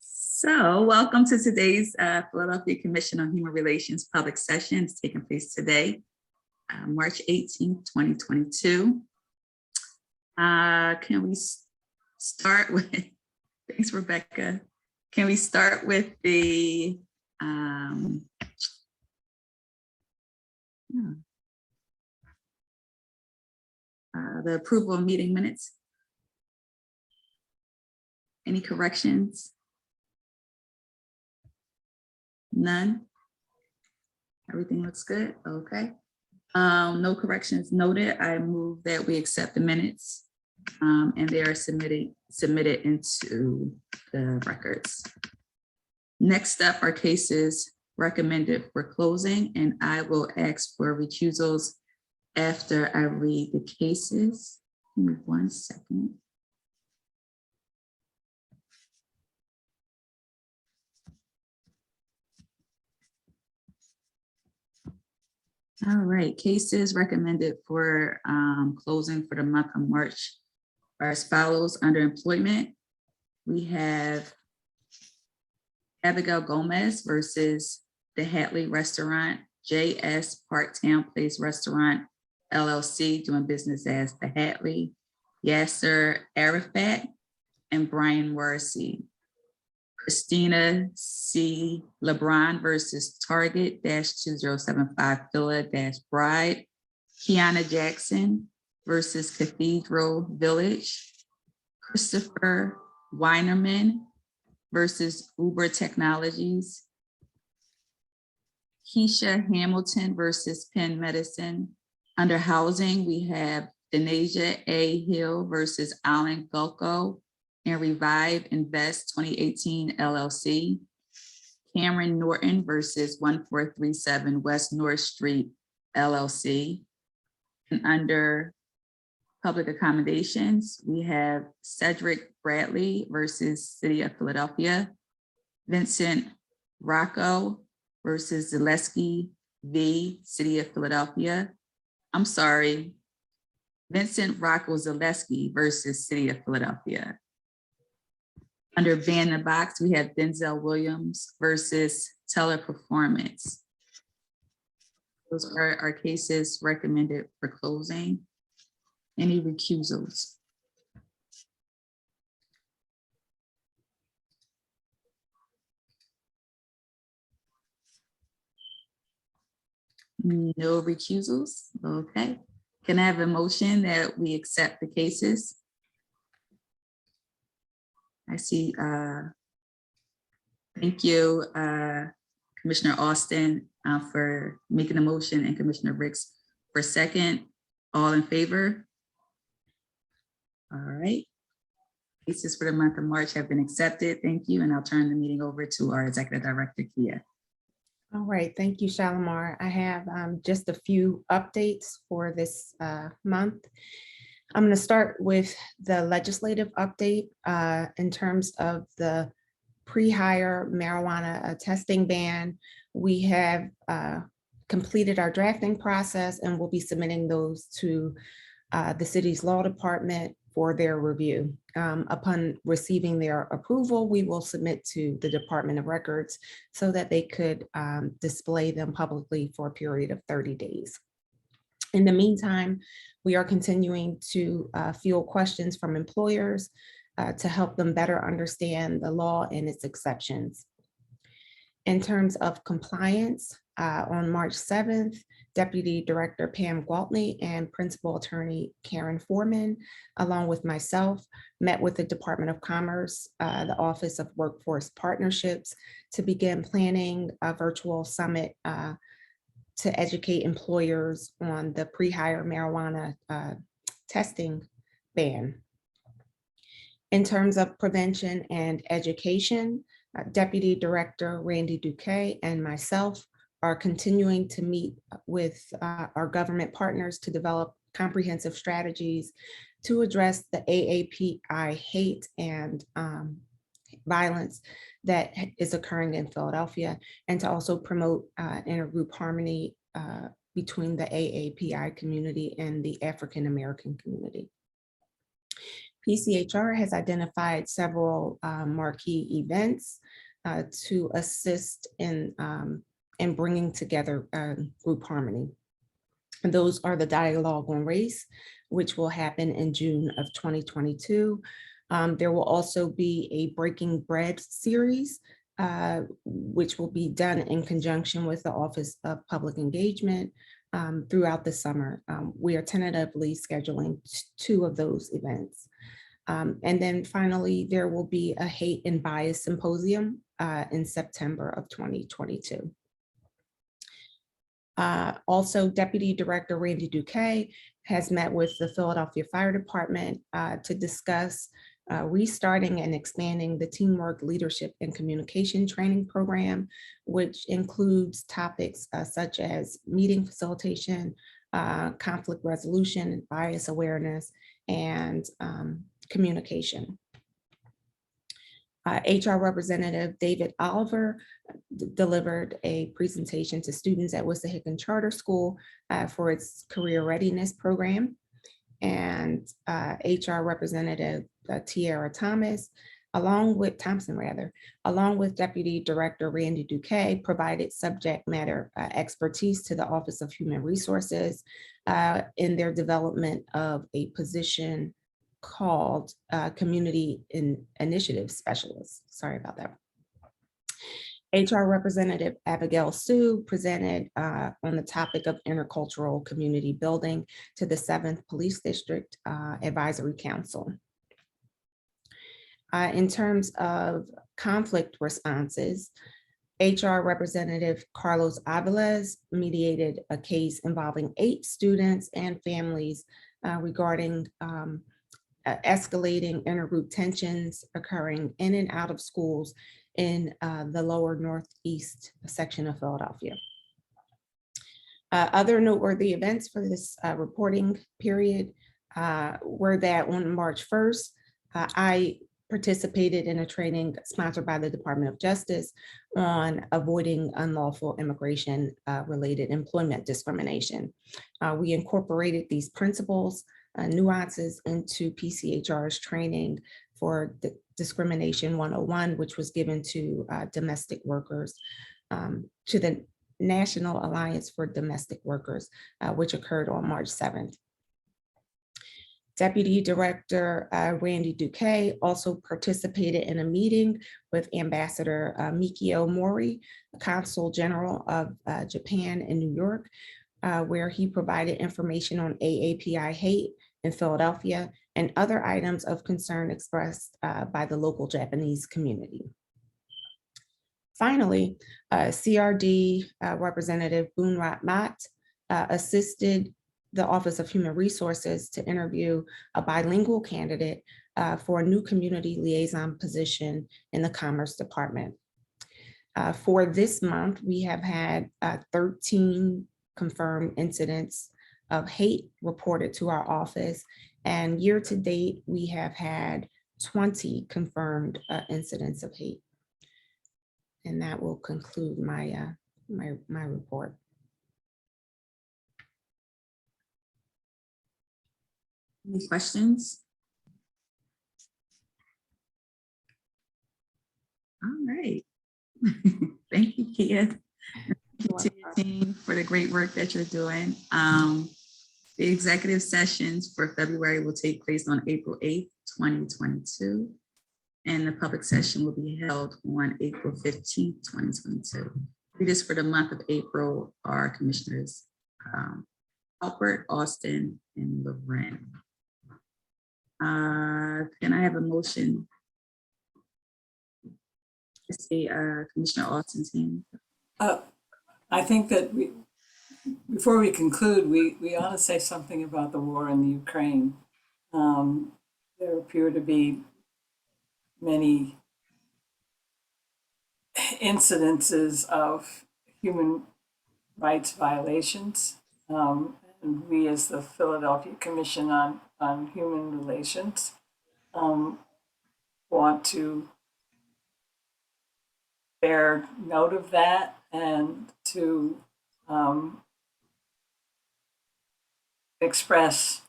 So welcome to today's Philadelphia Commission on Human Relations public session. It's taking place today, March 18th, 2022. Can we start with, thanks, Rebecca. Can we start with the approval of meeting minutes? Any corrections? None? Everything looks good? Okay. No corrections noted. I move that we accept the minutes and they are submitted into the records. Next up are cases recommended for closing, and I will ask for recusals after I read the cases. Give me 1 second. All right, cases recommended for closing for the month of March are as follows. Under employment, we have Abigail Gomez versus the Hatley Restaurant, JS Parktown Place Restaurant, LLC, doing business as the Hatley, Yasser Arafat, and Brian Morrissey. Christina C. LeBron versus Target-2075 Villa-Bride, Kiana Jackson versus Cathedral Village, Christopher Weinerman versus Uber Technologies, Keisha Hamilton versus Penn Medicine. Under housing, we have Denasia A. Hill versus Alan Gulko and Revive Invest 2018 LLC, Cameron Norton versus 1437 West North Street LLC. And under public accommodations, we have Cedric Bradley versus City of Philadelphia, Vincent Rocco versus Zaleski v. City of Philadelphia. I'm sorry, Vincent Rocco Zaleski versus City of Philadelphia. Under Ban the Box, we have Denzel Williams versus Teleperformance. Those are our cases recommended for closing. Any recusals? No recusals, okay. Can I have a motion that we accept the cases? I see, thank you, Commissioner Austin for making the motion and Commissioner Ricks for second. All in favor? All right. Cases for the month of March have been accepted. Thank you. And I'll turn the meeting over to our Executive Director, Kia. All right, thank you, Shalimar. I have just a few updates for this month. I'm going to start with the legislative update in terms of the pre-hire marijuana testing ban. We have completed our drafting process and we'll be submitting those to the city's law department for their review. Upon receiving their approval, we will submit to the Department of Records so that they could display them publicly for a period of 30 days. In the meantime, we are continuing to field questions from employers to help them better understand the law and its exceptions. In terms of compliance, on March 7th, Deputy Director Pam Gwaltney and Principal Attorney Karen Foreman, along with myself, met with the Department of Commerce, the Office of Workforce Partnerships, to begin planning a virtual summit to educate employers on the pre-hire marijuana testing ban. In terms of prevention and education, Deputy Director Randy Duque and myself are continuing to meet with our government partners to develop comprehensive strategies to address the AAPI hate and violence that is occurring in Philadelphia, and to also promote intergroup harmony between the AAPI community and the African American community. PCHR has identified several marquee events to assist in bringing together group harmony. And those are the Dialogue on Race, which will happen in June of 2022. There will also be a Breaking Bread series, which will be done in conjunction with the Office of Public Engagement throughout the summer. We are tentatively scheduling 2 of those events. And then finally, there will be a Hate and Bias Symposium in September of 2022. Also, Deputy Director Randy Duque has met with the Philadelphia Fire Department to discuss restarting and expanding the Teamwork, Leadership, and Communication Training Program, which includes topics such as meeting facilitation, conflict resolution, bias awareness, and communication. HR Representative David Oliver delivered a presentation to students at Wissahickon Charter School for its Career Readiness Program. And HR Representative Tiara Thompson, along with Deputy Director Randy Duque, provided subject matter expertise to the Office of Human Resources in their development of a position called Community Initiative Specialist. Sorry about that. HR Representative Abigail Sue presented on the topic of intercultural community building to the 7th Police District Advisory Council. In terms of conflict responses, HR Representative Carlos Aviles mediated a case involving 8 students and families regarding escalating intergroup tensions occurring in and out of schools in the lower northeast section of Philadelphia. Other noteworthy events for this reporting period were that on March 1st, I participated in a training sponsored by the Department of Justice on avoiding unlawful immigration related employment discrimination. We incorporated these principles, nuances into PCHR's training for Discrimination 101, which was given to domestic workers, to the National Alliance for Domestic Workers, which occurred on March 7th. Deputy Director Randy Duque also participated in a meeting with Ambassador Mikio Mori, Consul General of Japan in New York, where he provided information on AAPI hate in Philadelphia and other items of concern expressed by the local Japanese community. Finally, CRD Representative Boonrat Mott assisted the Office of Human Resources to interview a bilingual candidate for a new community liaison position in the Commerce Department. For this month, we have had 13 confirmed incidents of hate reported to our office, and year to date, we have had 20 confirmed incidents of hate. And that will conclude my my report. Any questions? All right. Thank you, Kia. Thank you to your team for the great work that you're doing. The executive sessions for February will take place on April 8th, 2022. And the public session will be held on April 15th, 2022. Leaders for the month of April are Commissioners Alpert, Austin, and Loren. Can I have a motion? Let's see, Commissioner Austin's hand. I think that before we conclude, we ought to say something about the war in the Ukraine. There appear to be many incidences of human rights violations. And we as the Philadelphia Commission on Human Relations want to bear note of that and to express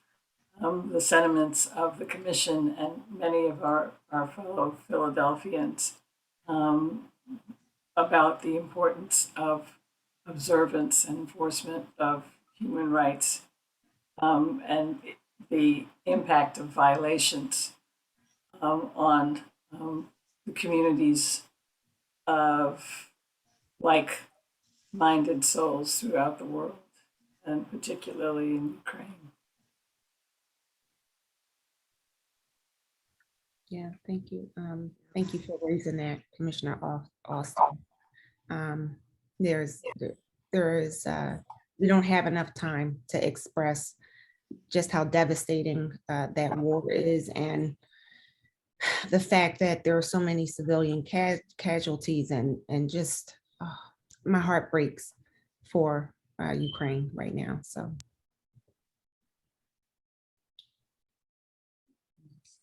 the sentiments of the commission and many of our fellow Philadelphians about the importance of observance and enforcement of human rights and the impact of violations on the communities of like-minded souls throughout the world, and particularly in Ukraine. Yeah, thank you. Thank you for raising that, Commissioner Austin. There is, we don't have enough time to express just how devastating that war is, and the fact that there are so many civilian casualties, and just my heart breaks for Ukraine right now. So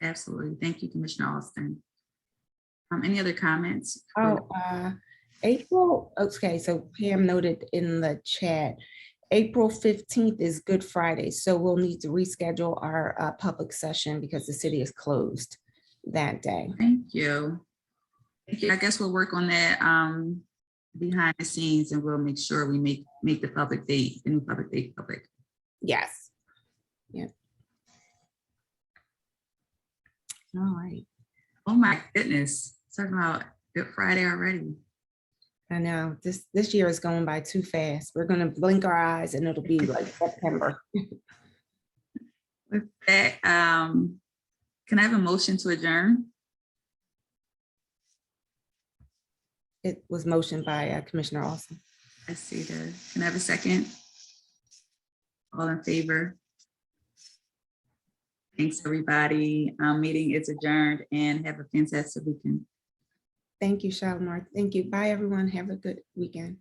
Absolutely. Thank you, Commissioner Austin. Any other comments? oh, April, okay, so Pam noted in the chat, April 15th is Good Friday, so we'll need to reschedule our public session because the city is closed that day. Thank you. Thank you. I guess we'll work on that behind the scenes, and we'll make sure we make the public date, the new public date public. Yes. Yeah. All right. Oh my goodness, talking about Good Friday already. I know this year is going by too fast. We're gonna blink our eyes and it'll be like September. With that, can I have a motion to adjourn? It was motioned by Commissioner Austin. I see that. Can I have a second? All in favor? Thanks, everybody. Meeting is adjourned, and have a fantastic weekend. Thank you, Shalimar. Thank you. Bye, everyone. Have a good weekend.